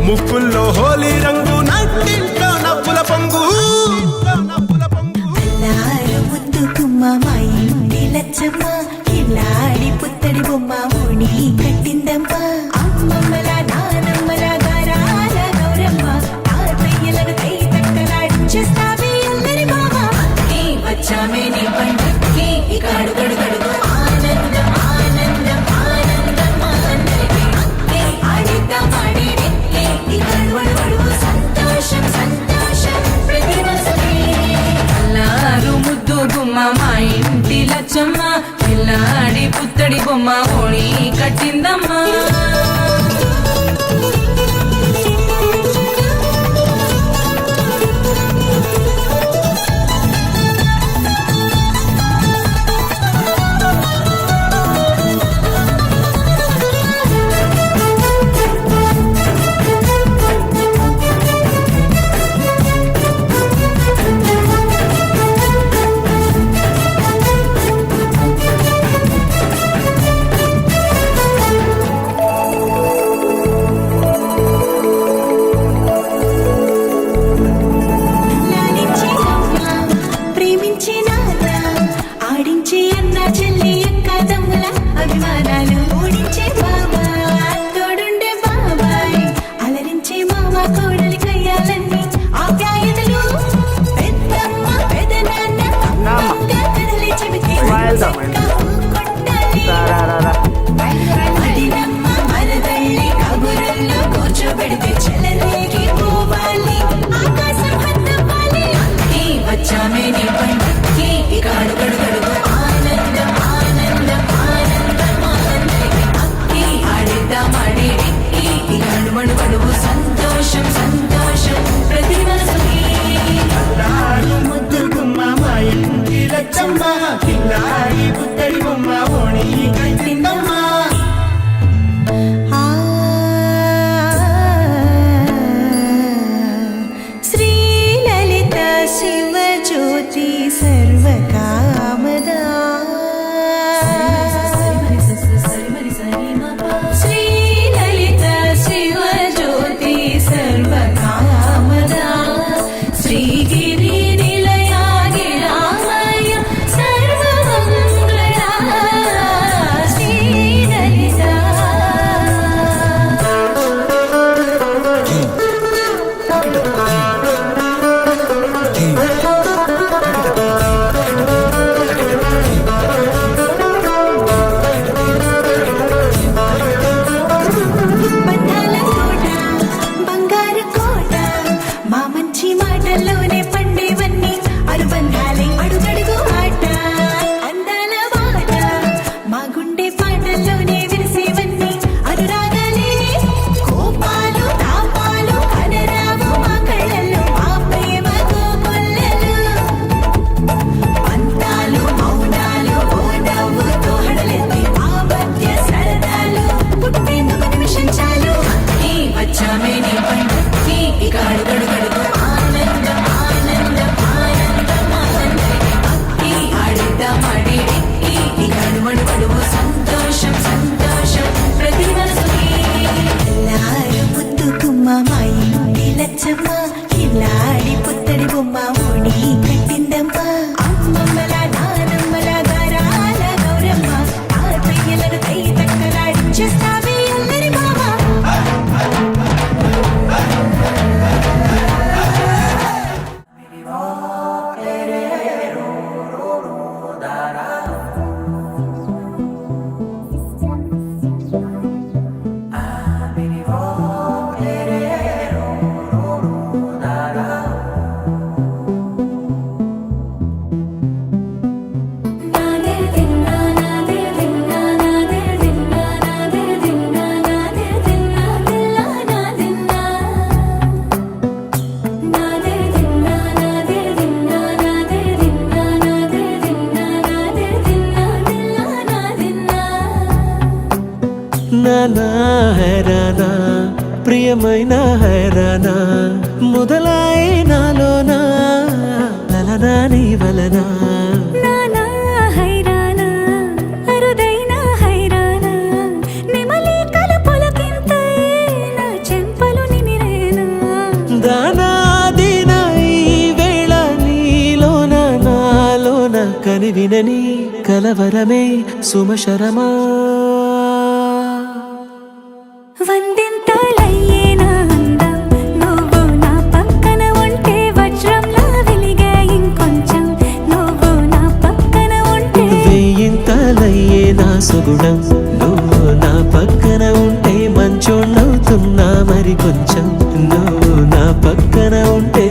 ముక్కుల్లో హోలీ రంగు నట్టింట్లో నవ్వుల పొంగు ముద్దు గుమ్మ మా ఇంటి లచ్చమ్మ ఇల్లాడి పుత్తడి బొమ్మ ఓణి కట్టిందమ్మా అమ్మమ్మల నానమ్మల గారాల గౌరమ్మ తాతయ్యలను కై తట్టలాడించేస్తావే అందరి బావ వచ్చామే నీ పండక్కి ఇక అడుగడు గడుగు ఆనందం ఆనందం ఆనందం అందరికీ ఆడిద్దాం ఆడేది ఇక అడుగడు సంతోషం సంతోషం ప్రతి మనసుకి అల్లారు ముద్దు గుమ్మ మా ఇంటి లచ్చమ్మ పిల్లాడి పుత్తడి బొమ్మ ఓణి కట్టిందమ్మా సంతోషం సంతోషం ప్రతి మనసుకి ముద్దు గుమ్మ మా ఇంటి లచ్చమ్మ పిల్లాడి పుత్తడి బొమ్మ ఓణి కట్టిందమ్మా శ్రీలలిత శివజ్యోతి సర్వకామదా శ్రీలలిత శివజ్యోతి సర్వకామదా శ్రీగిరి నిలయాగి రామయ్య సర్వమంగళ శ్రీలలిత బంధాల కోట బంగారు కోట మా మంచి మాటల్లోనే పండేవన్నీ అనుబంధాలే అడుగడుగు ఆట అందాల బాట మా గుండె పాటల్లోనే విరిసేవన్నీ అనురాగాలే కోపాలు తాపాలు కనరావు మా కళ్ళల్లో మా ప్రేమ కోకొల్లలు పంతాలు మౌనాలు ఓ నవ్వుతో హడలెత్తి మా మధ్య సరదాలు పుట్టేందుకు నిమిషం చాలు వచ్చామే నీ పండక్కి ఇక అడుగడు గడుగు ఆనందం ఆనందం ఆనందం ఆనందరికీ ఆడిద్దాం ఆడేది ఇక అడుగడు సంతోషం సంతోషం ప్రతి మనసుకి ఎల్లారు ముద్దు గుమ్మ మా ఇంటి లచ్చమ్మ ఇల్లాడి పుత్తడి బొమ్మ ఓణి కట్టిందమ్మా అమ్మమ్మల నానమ్మల గారాల గౌరమ్మ తాతయ్యలను కై తక్కలాడించేస్తావే అందరి బావ నానా హైరానా ప్రియమైన హైరానా మొదలాయి నాలోనా లలనా నీ వలనా నానా హైరానా అరుదైన హైరానా నెమలి కలుపులకింతై నా చెంపల కలివినని కలవరమే సుమశరమా వందింతలయ్యే నా అందం నువ్వు నా పక్కన ఉంటే వజ్రంలా వెలిగే ఇంకొంచెం నువ్వు నా పక్కన ఉంటే వేయింతలయ్యే నా సుగుణం నువ్వు నా పక్కన ఉంటే మంచోళ్ళవుతున్నా మరి కొంచెం నువ్వు నా పక్కన ఉంటే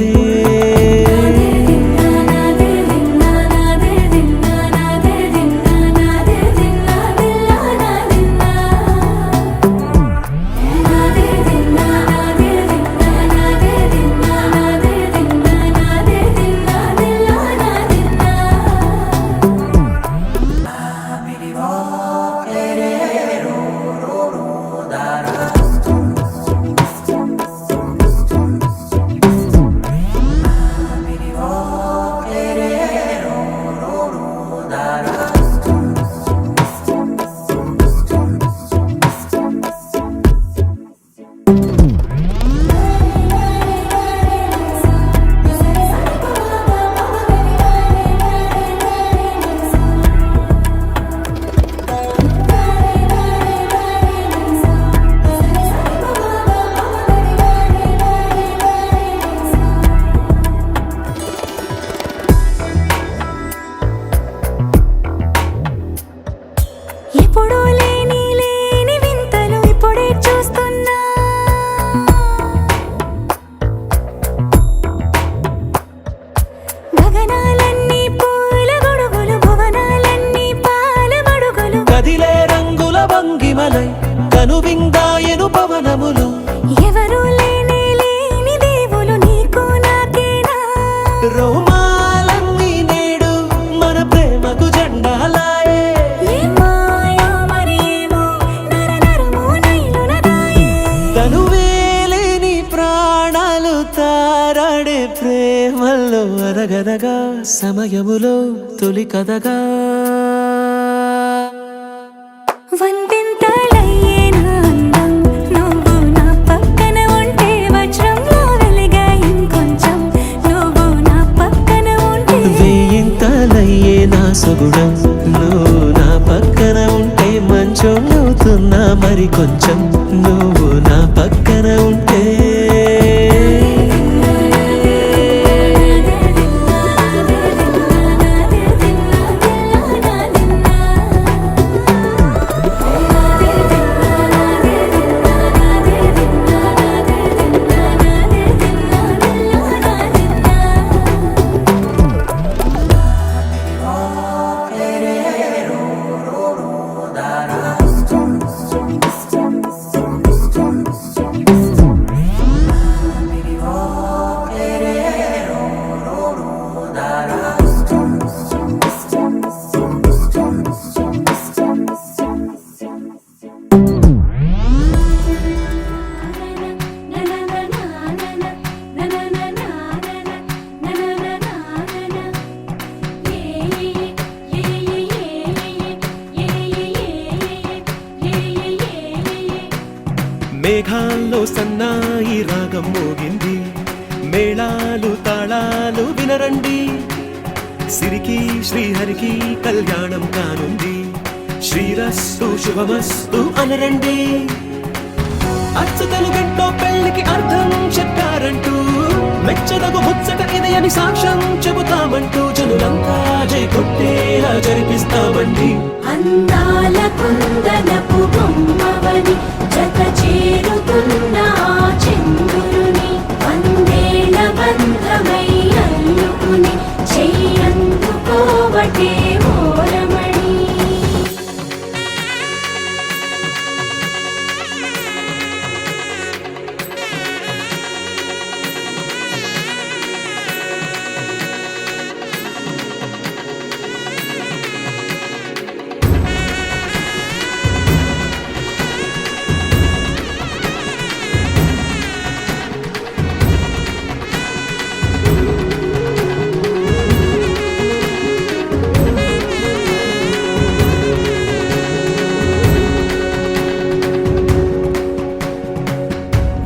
ఎప్పుడూ లేని వింతలు ఇప్పుడే చూస్తున్నా గగనాలన్నీ పూల గొడుగులు భువనాలన్నీ పాల గొడుగులు కదిలే రంగుల భంగిమలై కనువిందాయను పవనములు ఎవరూ లేని దేవులు నీకు నాకేనా రోమాలన్నీ నేడు మన ప్రేమకు జెండాలాయే ఏ మాయో మరేమో నరనరమో నైలునదాయే తనువేలేని ప్రాణాలు తారాడే ప్రేమల్లో అరగనగా సమయములో తొలి కథగా వందింతలయ్యే నా అందం నువ్వు నా పక్కన ఉంటే వజ్రంలా వెలిగే ఇంకొంచెం నువ్వు నా పక్కన ఉంటే వేయింతలయ్యే నా సుగుణం నువ్వు నా పక్కన ఉంటే మంచోళ్ళవుతున్నా మరి కొంచెం నువ్వు నా పక్కన ఉంటే మేఘాల్లో సన్నాయి రాగం మోగింది మేళాలు తాళాలు వినరండి సిరికి శ్రీహరికి కళ్యాణం కానుంది శ్రీరస్తు శుభమస్తు అనరండి అచ్చతలు గంటో పెళ్లికి అర్థం చెప్పారంటూ మెచ్చదగు ముచ్చట ఇది అని సాక్ష్యం చెబుతామంటూ జనులంతా జై కొట్టేలా జరిపిస్తామండి అందాల కుందనపు బొమ్మవని జత చేరుతున్న ఆ చంద్రుని వందేల బంధమై అల్లుకుని చెయ్యందుకోవటే ఓరమణి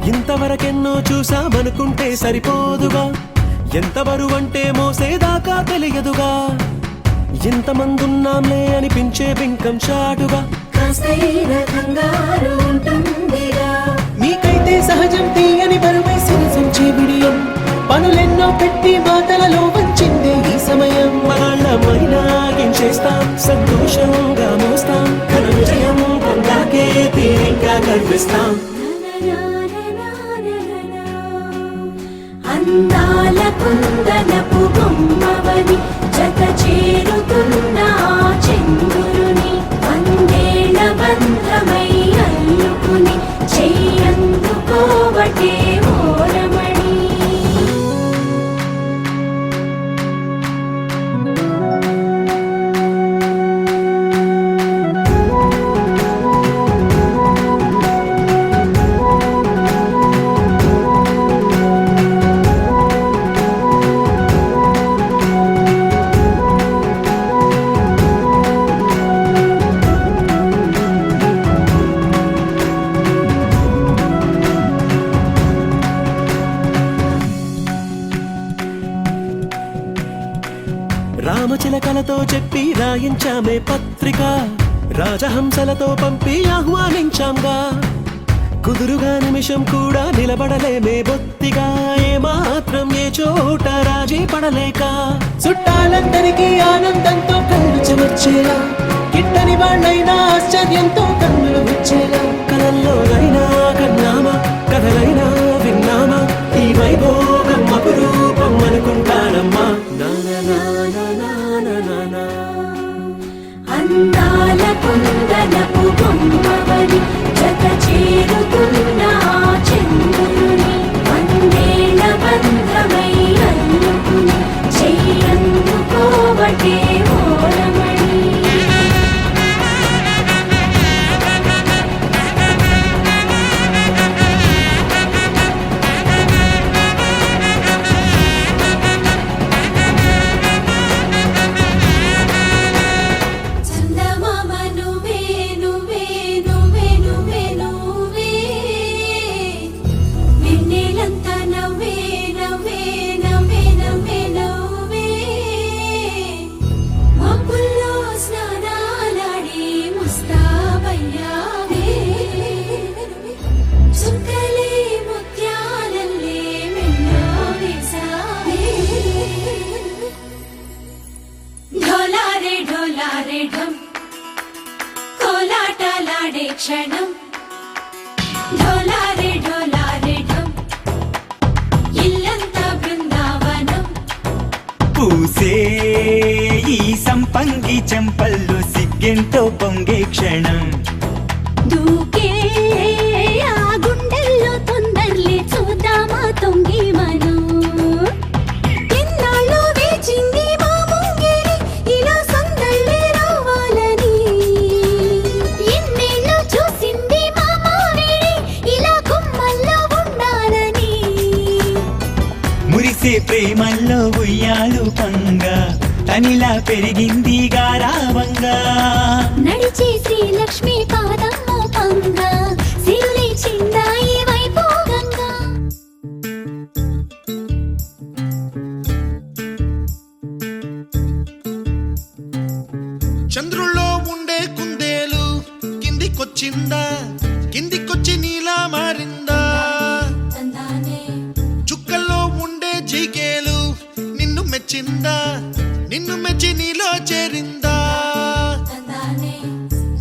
ఇంతవరకెన్నో చూసామనుకుంటే సరిపోదుగా ఎంత బరువంటే మోసేదాకా తెలియదుగా ఎంతమందున్నాంలే అనిపించే బింకం చాటుగా కాస్తైన కంగారు ఉంటుందిగా నీకైతే సహజం తీయని బరువై సిరసించే బిడియం పనులెన్నో పెట్టి మాటలలో వంచిందే ఈ సమయం వాళ్ళమైనా గించేస్తాం సంతోషంగా మోస్తాం ఘన విజయం పొందాకే తీరిగ్గా గర్విస్తాం అందాల కుందనపు బొమ్మవని జత చేరుతున్న ఆ చంద్రుని వందేళ్ల బంధమై అల్లుకుని చెయ్యందుకోవటే ఓరమణి రామచిలకలతో చెప్పి రాయించామే పత్రిక రాజహంసలతో పంపి ఆహ్వానించాంగా కుదురుగా నిమిషం కూడా నిలబడలేమే బొత్తిగా ఏమాత్రం ఏ చోట రాజీ పడలేక చుట్టాలందరికీ ఆనందంతో కళ్ళు చెమర్చేలా గిట్టని వాళ్ళైనా ఆశ్చర్యంతో కన్నులు వచ్చేలా కలల్లోనైనా కన్నామా కథలైనా విన్నామా ఈ వైభోగం అపురూపం అనుకుంటానమ్మా అందాల కుందనపు బొమ్మవని జత చేరుతున్న ఆ చంద్రుని వందేళ్ల బంధమై అల్లుకుని చెయ్యందుకోవటే ఓరమణి చందమామ నువ్వే నువ్వే నువ్వే నువ్వే నువ్వే వెన్నెలంతా నవ్వే నవ్వే నవ్వే నవ్వే నవ్వే మబ్బుల్లో స్నానాలాడి ముస్తాబయ్యావే చుక్కలే ముత్యాలల్లే మెన్నా వేసావే ఢోలారే ఢమ్ కోలాటలాడే క్షణం ఢోలారే ఢమ్ ఇల్లంతా బృందావనం పూసే ఈ సంపంగి చెంపల్లో సిగ్గెంతో పొంగే క్షణం దూకే ఆ గుండెల్లో తొందరలే చూద్దామా తొంగి మనం ఎన్నాళ్ళు వేచింది మా ముంగిరి ఇలా సందళ్ళే రావాలని ఎన్నేళ్ళు చూసింది మా మావిడి ఇలా గుమ్మల్లో ఉండాలని మురిసే ప్రేమల్లో ఉయ్యాలు పంగా తనిలా పెరిగింది గారావంగా నడిచే శ్రీలక్ష్మి పాదమ్మో పంగా సిరులే చిందాయి వైభోగంగా చంద్రుల్లో ఉండే కుందేలు కిందికొచ్చిందా కిందికొచ్చి నీలా మారిందా తందానే చుక్కల్లో ఉండే జీకేలు నిన్ను మెచ్చిందా నిన్ను మెచ్చి నీలో చేరిందా తందానే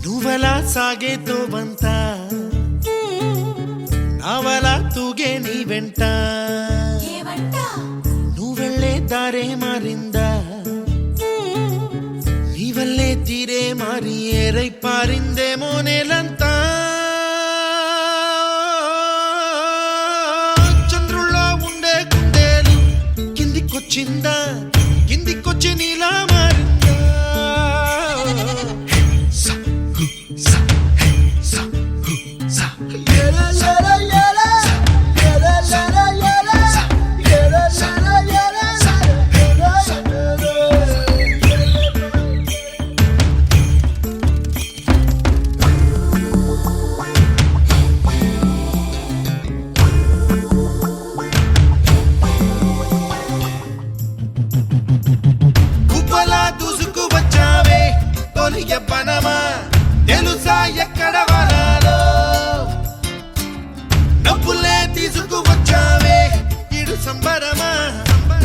నువ్వలా సాగేతో వంత నావలా తూగే నీ వెంట ఏవంట నువ్వెళ్ళే దారే మారిందా నీ వల్లే తీరే మారి ఏరై పారిందేమో నేలంతా చంద్రుల్లో ఉండే కుందేలు కిందికొచ్చిందా కిందికొచ్చి నీలా మారిందా సా, హు, సా, హే, సా, హు, సా. ఏలా, ఏలా, ఏలా. ఏలా, ఏలా, ఏలా. ఏలా, ఏలా, ఏలా.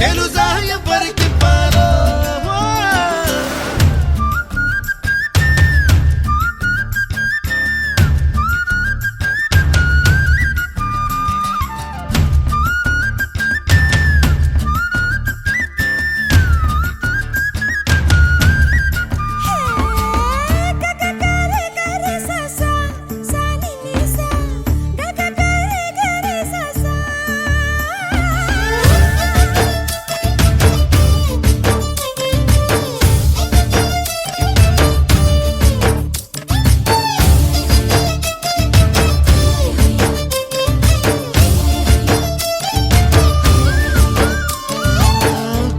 తెలుసా ఎవరికి పాలో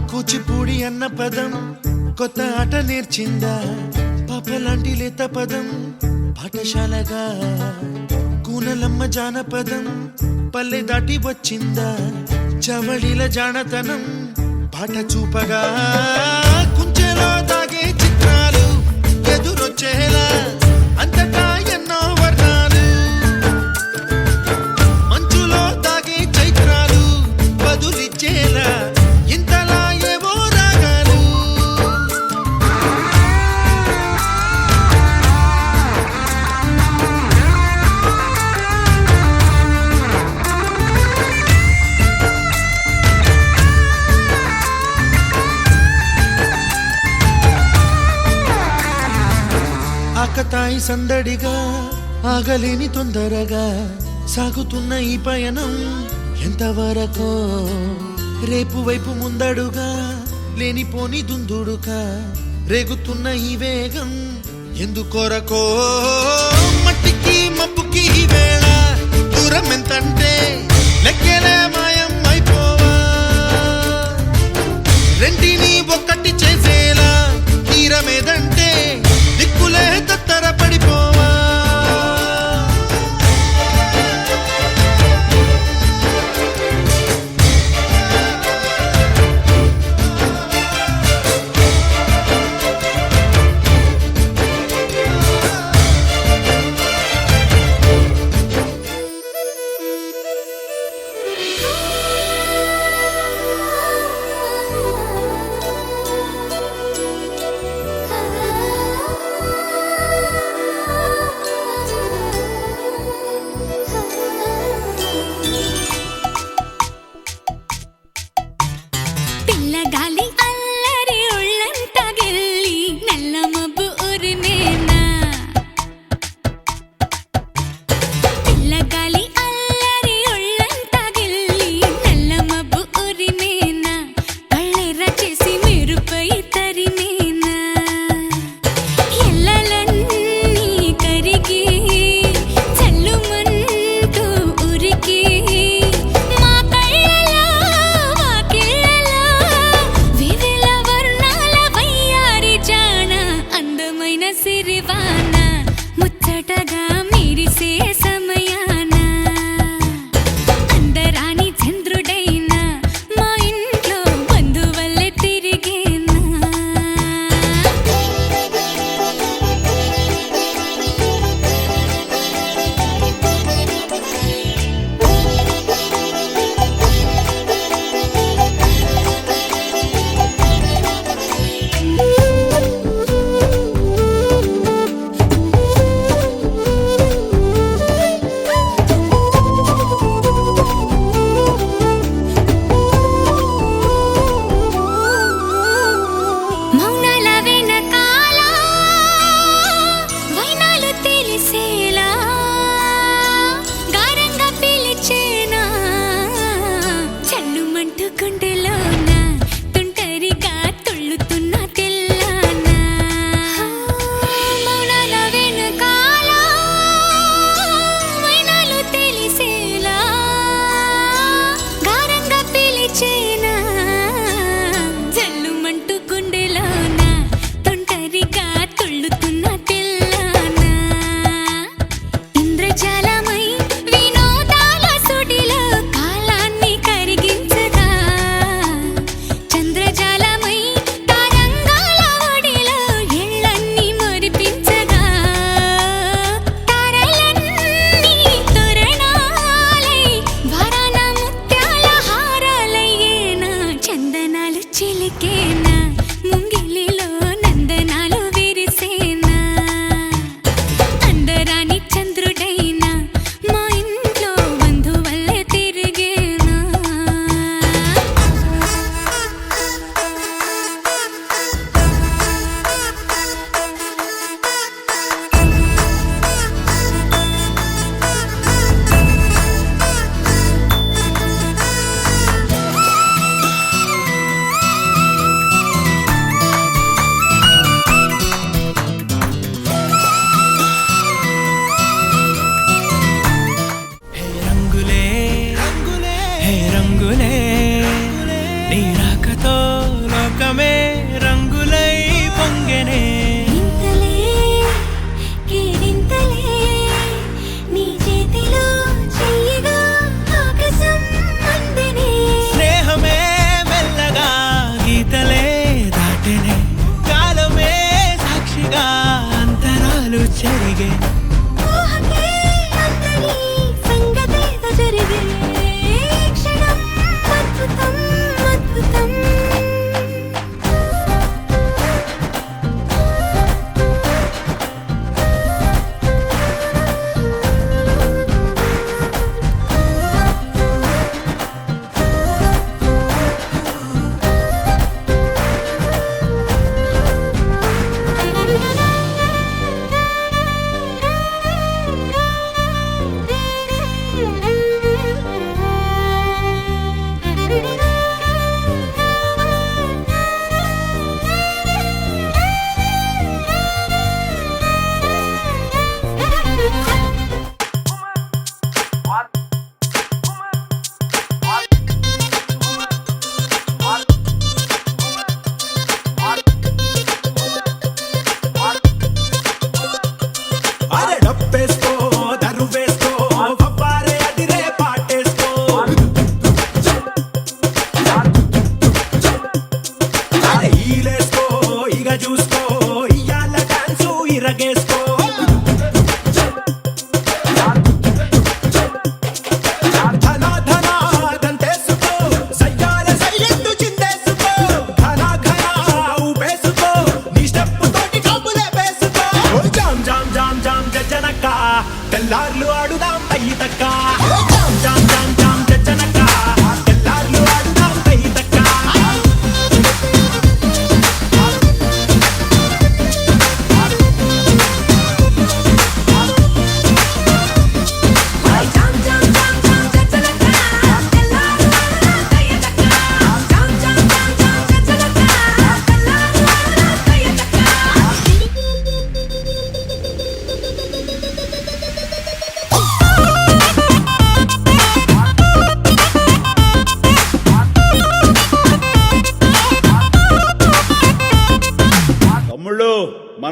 కూచిపూడి అన్న పదం కొత్త ఆట నేర్చిందా పాపలాంటి లేత పదం పాఠశాలగా కూనలమ్మ జానపదం పల్లె దాటి వచ్చిందా చవళిల జానతనం పాట చూపగా కుంచెలో దాగే చిత్రాలు ఎదురొచ్చేలా అంతటా ఎన్నో వర్ణాలు మంచులో దాగే చైత్రాలు బదులిచ్చేలా ఇంతలా ఏవో రాగాలు ఆకతాయి సందడిగా ఆగలేని తొందరగా సాగుతున్న ఈ పయనం ఎంతవరకో రేపు వైపు ముందడుగా లేనిపోని దుందుడుగా రేగుతున్న ఈ వేగం ఎందుకొరకో మట్టికి మబ్బుకి ఈ వేళ దూరం ఎంతంటే లెక్కలే మాయం అయిపోవా రెంటిని ఒక్కటి చేసేలా తీరమేదంటే దిక్కులే తత్తర పడిపోవా పిల్లగాలి అల్లరి ఒళ్ళంతా గిల్లి నల్ల మబ్బు ఉరినేనా పిల్లగాలి అల్లరి ఒళ్ళంతా గిల్లి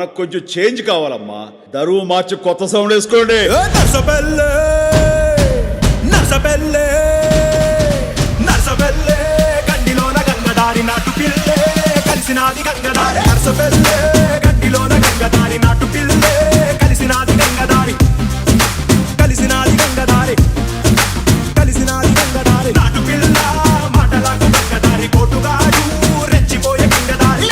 మనకు కొంచెం చేంజ్ కావాలమ్మా. దరువు మార్చి కొత్త సౌండ్ వేసుకోండి. నర్సపల్లె నర్సపల్లె నర్సపల్లె గండిలోన గంగదారి నాటు పిల్లే కలిసినాది గంగదారి. నర్సపల్లె గండిలోన గంగదారి నాటు పిల్లే కలిసినాది గంగదారి. కలిసినాది గంగదారి. కలిసినాది గంగదారి. నాటు పిల్ల మాటలకు గంగదారి. కోటుగాడు రెచ్చిపోయే గంగదారి.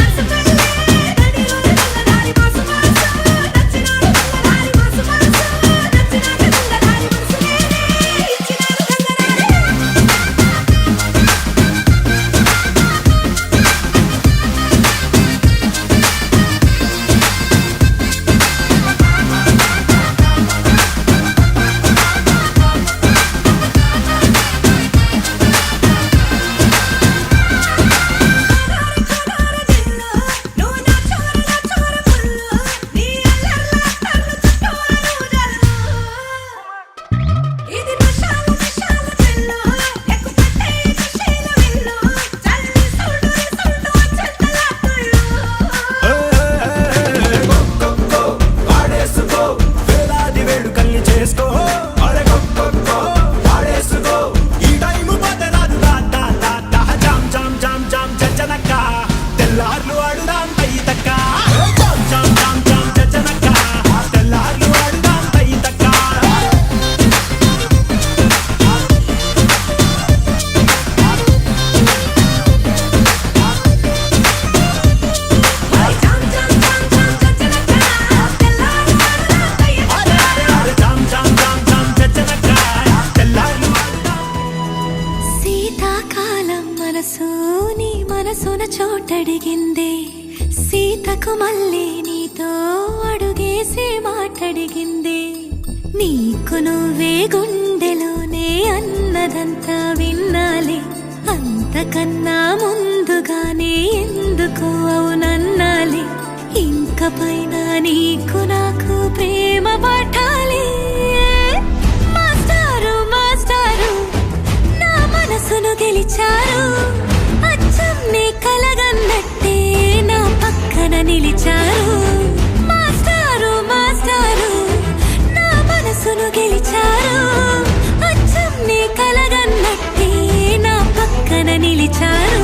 మనసున చోటడిగిందే సీతకు మళ్ళీ నీతో అడుగేసి మాటడిగిందే. నీకు నువ్వే గుండెలోనే అన్నదంతా విన్నాలే. అంతకన్నా ముందుగానే ఎందుకు అవునన్నాలే. ఇంక పైన నీకు నాకు ప్రేమ పాఠాలే. మాస్టారు మాస్టారు నా మనసును గెలిచారు. అచ్చం నీ కలగన్నట్టే నా పక్కన నిలిచారు. మాస్టారు మాస్టారు నా మనసును గెలిచారు. అచ్చం నీ కలగన్నట్టే నా పక్కన నిలిచారు.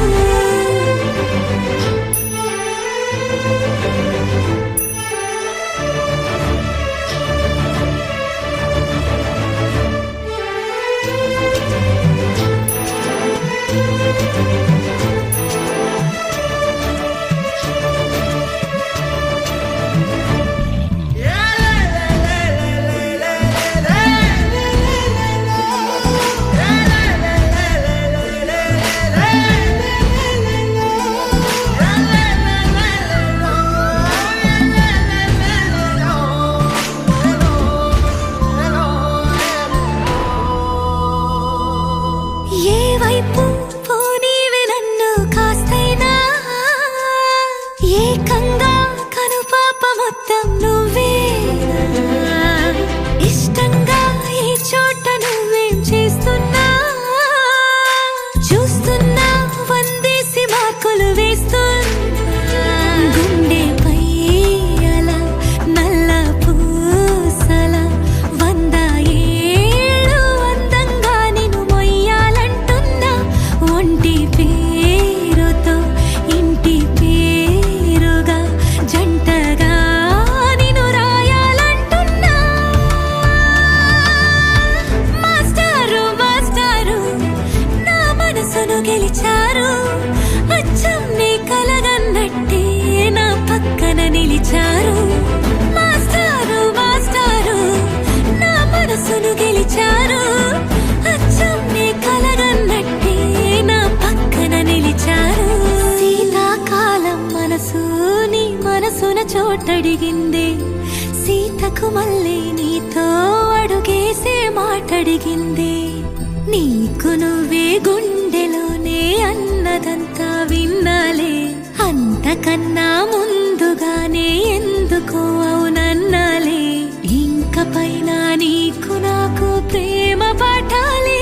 చోటడిగిందే సీతకు మళ్ళీ నీతో అడుగేసే మాటడిగిందే. నీకు నువ్వే గుండెలోనే అన్నదంతా విన్నాలే. అంతకన్నా ముందుగానే ఎందుకు అవునన్నాలే. ఇంక పైన నీకు నాకు ప్రేమ పాఠాలే.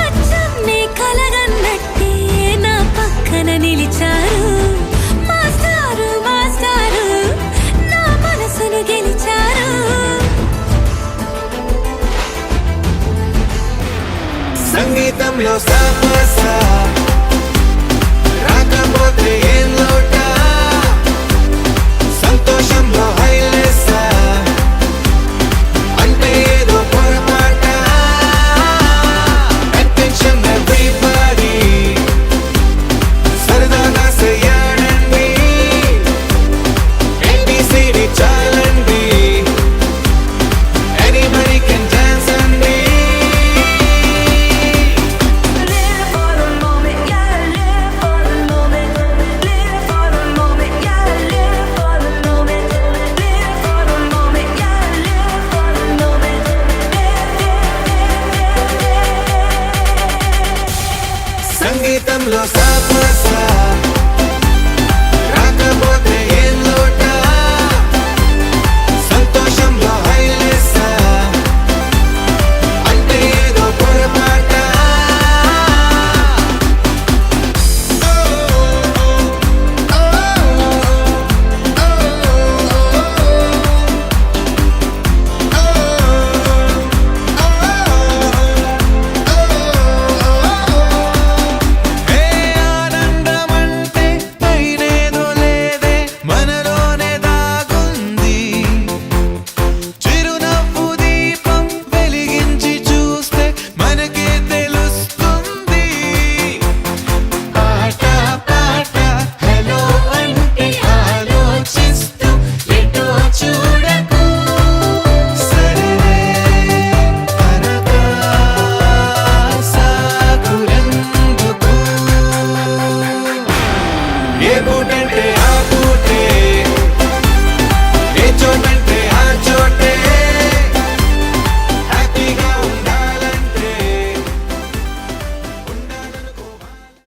అచ్చం నీ కలగన్నట్టే సంగీతంలో సాపసా రాకపోతే ఏం లోట సంతోషంలో హైలేసా అంటే ఏదో పొరపాట అటెన్షన్ ఎవ్రీబడీ సరదాగా చెయ్యాడండి ABCD చాలండి anybody can dance అండి Live for the moment, yeah, live for the moment. Live for the moment, yeah, live for the moment. Live for the moment, yeah, live for the moment. సంగీతంలో